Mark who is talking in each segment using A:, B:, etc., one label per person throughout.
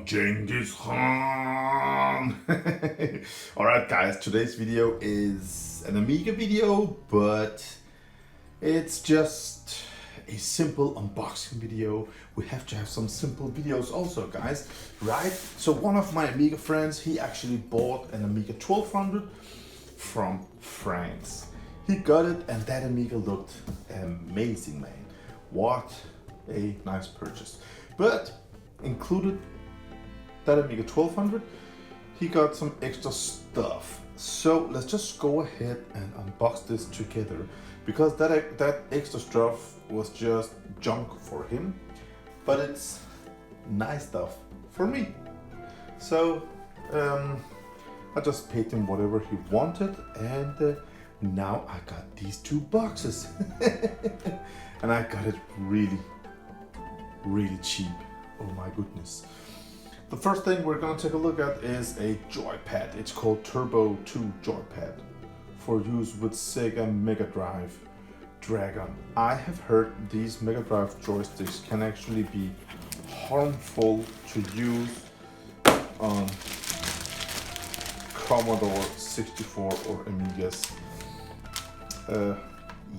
A: Genghis Khan. Alright guys, today's video is an Amiga video, but it's just a simple unboxing video. We have to have some simple videos also, guys, right? So one of my Amiga friends, he actually bought an Amiga 1200 from France. He got it and that Amiga looked amazing, man. What a nice purchase. But included that Amiga 1200, he got some extra stuff. So let's just go ahead and unbox this together, because that extra stuff was just junk for him, but it's nice stuff for me. So I just paid him whatever he wanted, and now I got these two boxes. And I got it really cheap. Oh my goodness. The first thing we're gonna take a look at is a joypad. It's called Turbo 2 joypad for use with Sega Mega Drive Dragon. I have heard these Mega Drive joysticks can actually be harmful to use on Commodore 64 or Amigas.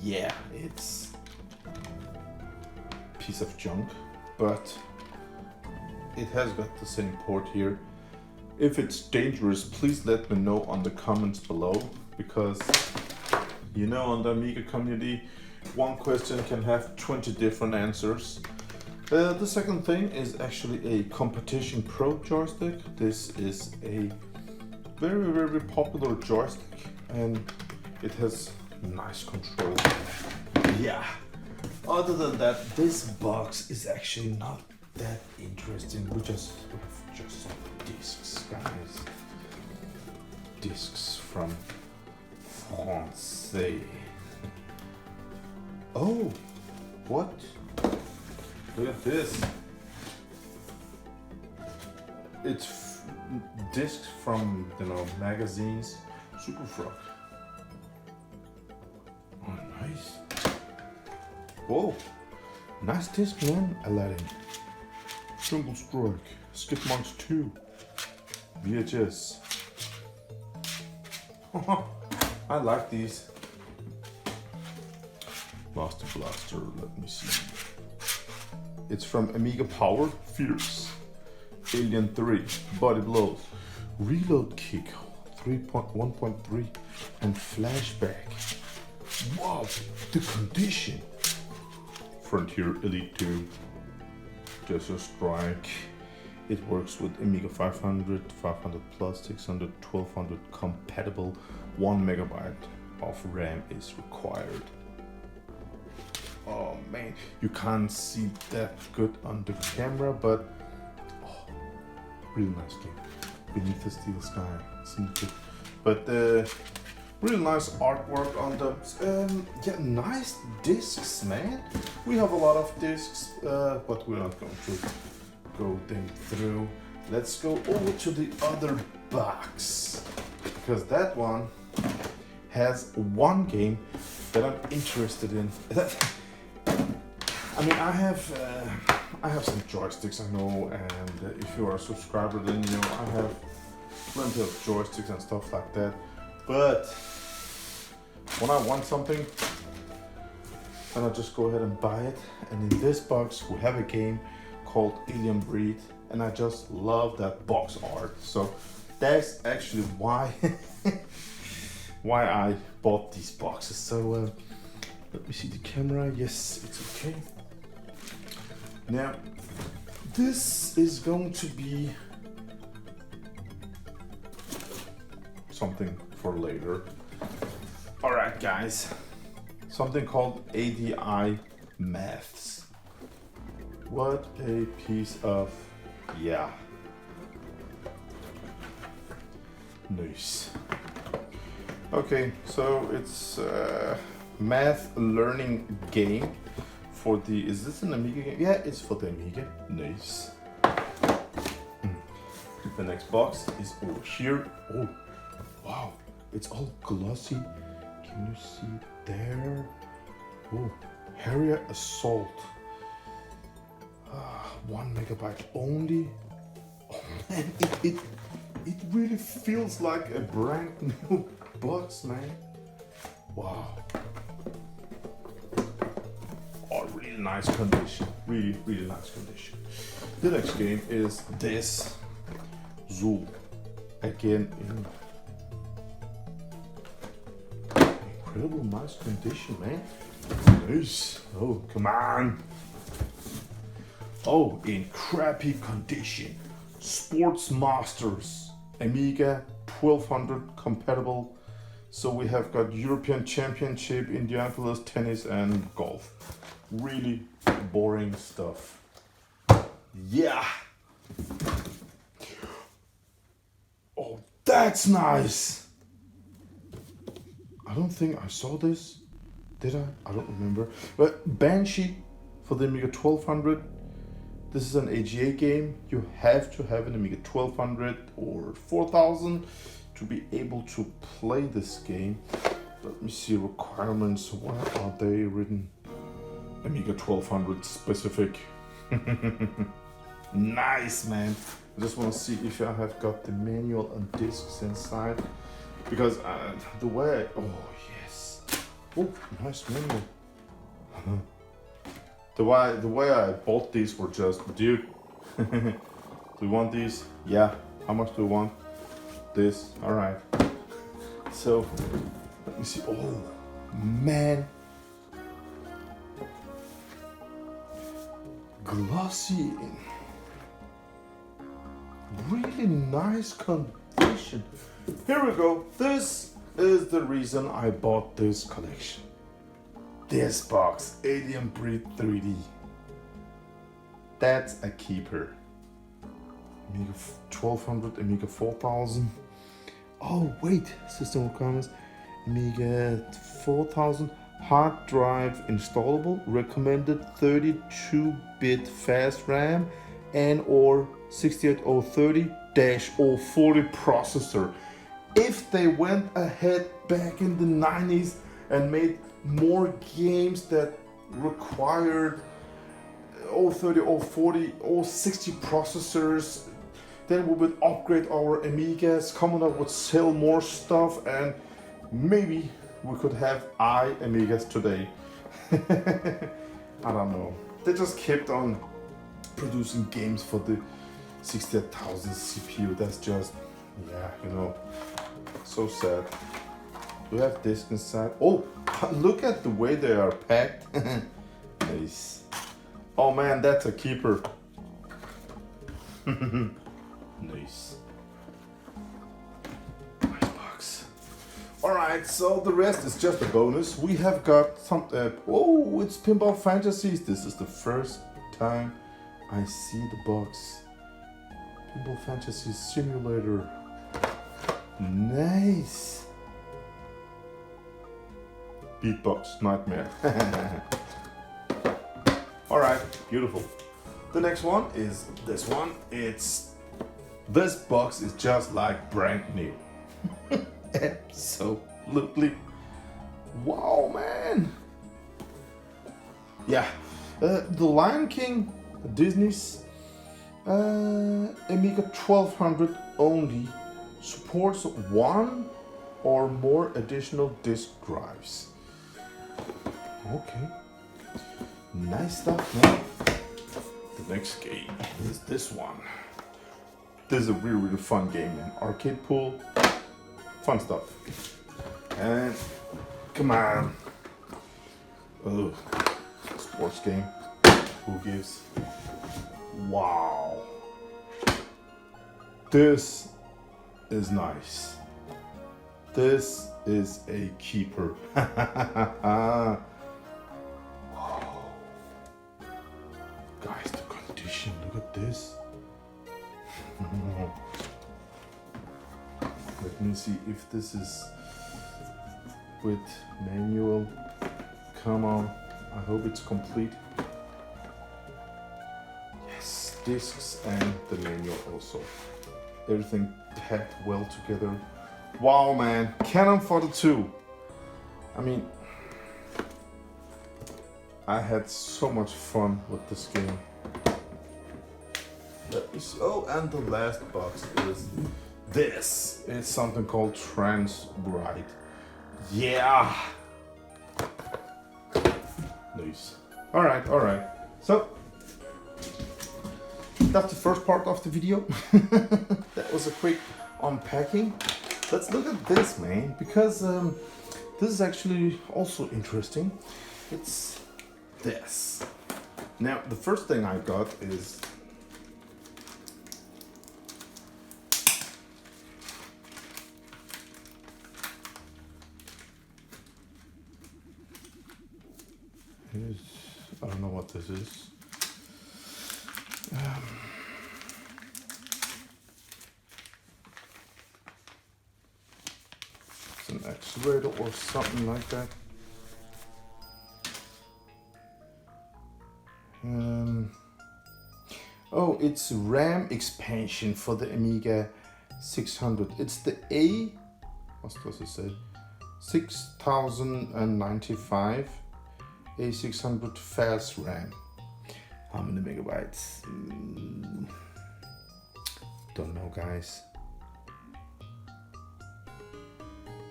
A: Yeah, it's a piece of junk, but it has got the same port here. If it's dangerous, please let me know on the comments below, because you know, on the Amiga community, one question can have 20 different answers. The second thing is actually a Competition Pro joystick. This is a very popular joystick, and it has nice control. Yeah. Other than that, this box is actually not that interesting. We have just some discs, guys. Discs from France. Oh, what? Look at this. It's discs from, you know, magazines. Super Frog. Oh, nice. Whoa, nice disc, man. Aladdin. Jungle Strike, Skip Monks 2, VHS. I like these. Master Blaster, let me see. It's from Amiga Power, Fierce, Alien 3, Body Blows, Reload Kick, 1.3, and Flashback. Wow, the condition. Frontier Elite 2. Desert Strike. It works with Amiga 500, 500 plus, 600, 1200 compatible. 1 megabyte of RAM is required. Oh man, you can't see that good on the camera, but oh, really nice game. Beneath the Steel Sky, isn't it? But really nice artwork on them. Yeah, nice discs, man. We have a lot of discs, but we're not going to go them through. Let's go over to the other box, because that one has one game that I'm interested in. I mean, I have some joysticks, I know, and if you are a subscriber, then you know I have plenty of joysticks and stuff like that. But when I want something, then I just go ahead and buy it. And in this box, we have a game called Alien Breed, and I just love that box art. So that's actually why why I bought these boxes. So let me see the camera. Yes, it's okay. Now, this is going to be something for later. All right, guys. Something called ADI Maths. What a piece of, yeah. Nice. Okay, so it's a math learning game for the, is this an Amiga game? Yeah, it's for the Amiga. Nice. The next box is over here. Oh, wow, it's all glossy. Can you see there? Oh, Harrier Assault. 1 megabyte only. Oh, man, it really feels like a brand new box, man. Wow. Oh, really nice condition. Really, really nice condition. The next game is this Zool. Again in incredible nice condition, man. Nice. Oh, come on. Oh, in crappy condition. Sports Masters Amiga 1200 compatible. So we have got European Championship, Indianapolis, tennis, and golf. Really boring stuff. Yeah. Oh, that's nice. I don't think I saw this. Did I? I don't remember. But Banshee for the Amiga 1200. This is an AGA game. You have to have an Amiga 1200 or 4000 to be able to play this game. Let me see requirements. Where are they written? Amiga 1200 specific. Nice, man. I just want to see if I have got the manual and discs inside, because the way oh yes, oh nice manual. the way I bought these were just, dude. Do you want these? Yeah. How much do you want? This. All right. So let me see. Oh man. Glossy, really nice condition. Here we go. This is the reason I bought this collection. This box, Alien Breed 3D. That's a keeper. Amiga 1200, Amiga 4000. Oh wait, system requirements. Amiga 4000. Hard drive installable, recommended 32-bit fast RAM and or 68030-040 processor. If they went ahead back in the 90s and made more games that required 030, 040, 060 processors, then we would upgrade our Amigas, Commodore would sell more stuff, and maybe we could have Amigas today. I don't know. They just kept on producing games for the 68,000 CPU. That's just, yeah, you know, so sad. Do we have discs inside? Oh, look at the way they are packed. Nice. Oh man, that's a keeper. Nice. Alright, so the rest is just a bonus. We have got some, oh, it's Pinball Fantasies. This is the first time I see the box. Pinball Fantasies Simulator. Nice. Beatbox Nightmare. Alright, beautiful. The next one is this one. This box is just like brand new. Absolutely. Wow, man. Yeah. The Lion King, Disney's Amiga 1200 only supports one or more additional disk drives. Okay. Nice stuff, man. The next game is this one. This is a really, really fun game, man. Arcade pool. Fun stuff. And come on. Oh, sports game. Who gives? Wow. This is nice. This is a keeper. Wow. Guys, the condition, look at this. Let me see if this is with manual. Come on, I hope it's complete. Yes, discs and the manual also. Everything packed well together. Wow, man, Cannon for the 2. I mean, I had so much fun with this game. Let me nice. Oh, and the last box is this. It's something called Trans Bright. Yeah. Nice. All right. So that's the first part of the video. That was a quick unpacking. Let's look at this, man, because this is actually also interesting. It's this. Now, the first thing I got is I don't know what this is. It's an accelerator or something like that. Oh, it's RAM expansion for the Amiga 600. It's the what does it say? 6095 A600 fast RAM. How many megabytes? Don't know, guys.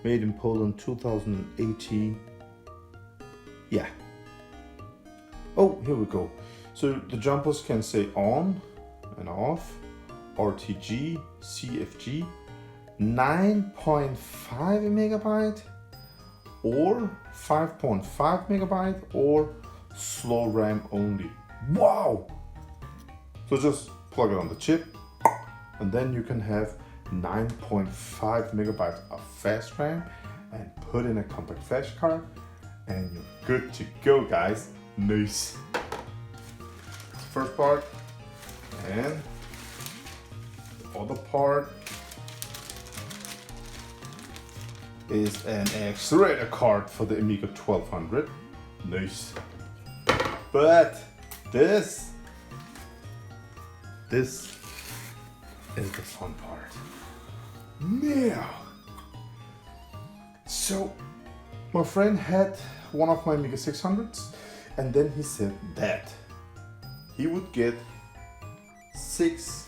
A: Made in Poland 2018. Yeah. Oh, here we go. So the jumpers can say on and off, RTG, CFG, 9.5 megabyte, or 5.5 megabyte, or slow RAM only. Wow! So just plug it on the chip, and then you can have 9.5 megabytes of fast RAM and put in a compact flash card, and you're good to go, guys. Nice. First part, and the other part is an accelerator card for the Amiga 1200. Nice. But this is the fun part. Now, so my friend had one of my Amiga 600s, and then he said that he would get 6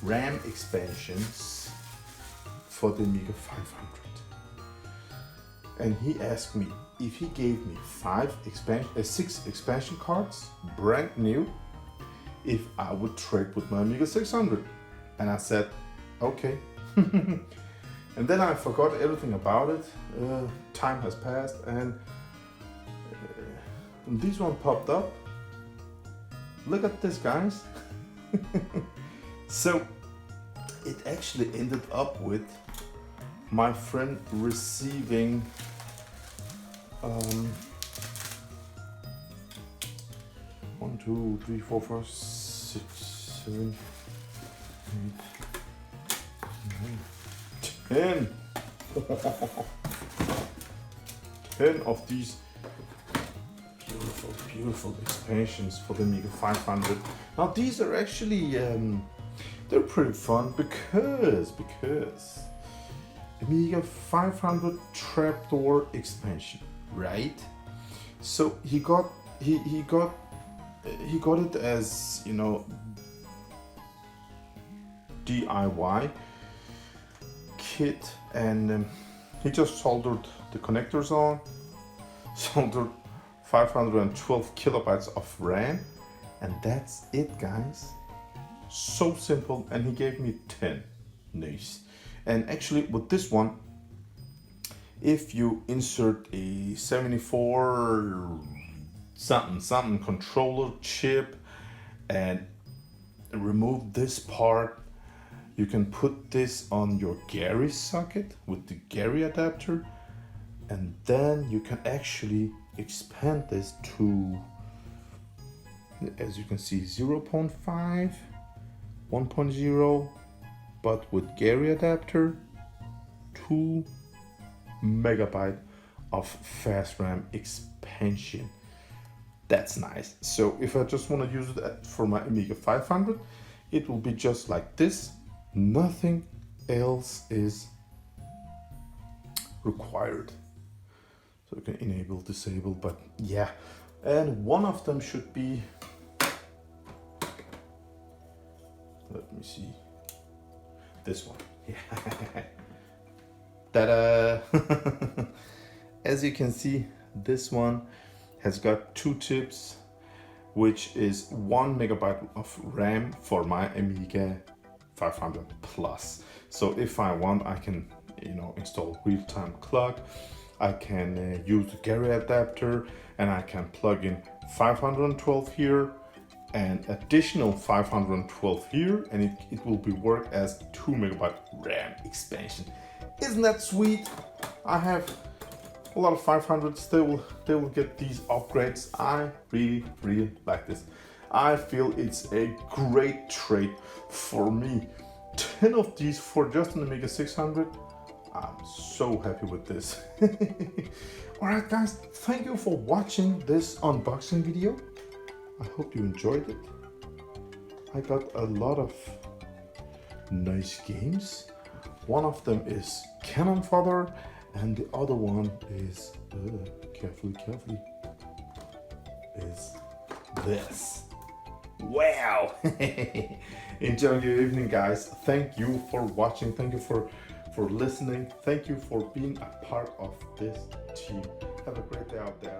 A: RAM expansions for the Amiga 500. And he asked me if he gave me 6 expansion cards, brand new, if I would trade with my Amiga 600. And I said, okay. And then I forgot everything about it. Time has passed, and this one popped up. Look at this, guys. So it actually ended up with my friend receiving 1, 2, 3, 4, 5, 6, 7, 8, 9, 10. 10 of these beautiful expansions for the Amiga 500. Now these are actually they're pretty fun because Amiga 500 trapdoor expansion, right? So he got it as, you know, DIY kit, and he just soldered the connectors on, soldered 512 kilobytes of RAM, and that's it, guys. So simple, and he gave me 10. Nice. And actually with this one, if you insert a 74 something controller chip and remove this part, you can put this on your Gary socket with the Gary adapter, and then you can actually expand this to, as you can see, 0.5, 1.0, but with Gary adapter, 2 megabyte of fast RAM expansion. That's nice. So if I just want to use it for my Amiga 500, it will be just like this. Nothing else is required. So you can enable, disable, but yeah. And one of them should be let me see. This one. Yeah. Ta-da! As you can see, this one has got 2 chips, which is 1 megabyte of RAM for my Amiga 500 Plus. So if I want, I can, install real-time clock. I can use the Gary adapter, and I can plug in 512 here and additional 512 here, and it will be work as 2 megabyte RAM expansion. Isn't that sweet? I have a lot of 500s. They will get these upgrades. I really like this. I feel it's a great trade for me. 10 of these for just an Amiga 600. I'm so happy with this. Alright guys, thank you for watching this unboxing video. I hope you enjoyed it. I got a lot of nice games. One of them is Cannon Fodder, and the other one is, carefully, is this. Wow! Enjoy your evening, guys. Thank you for watching. Thank you for listening. Thank you for being a part of this team. Have a great day out there.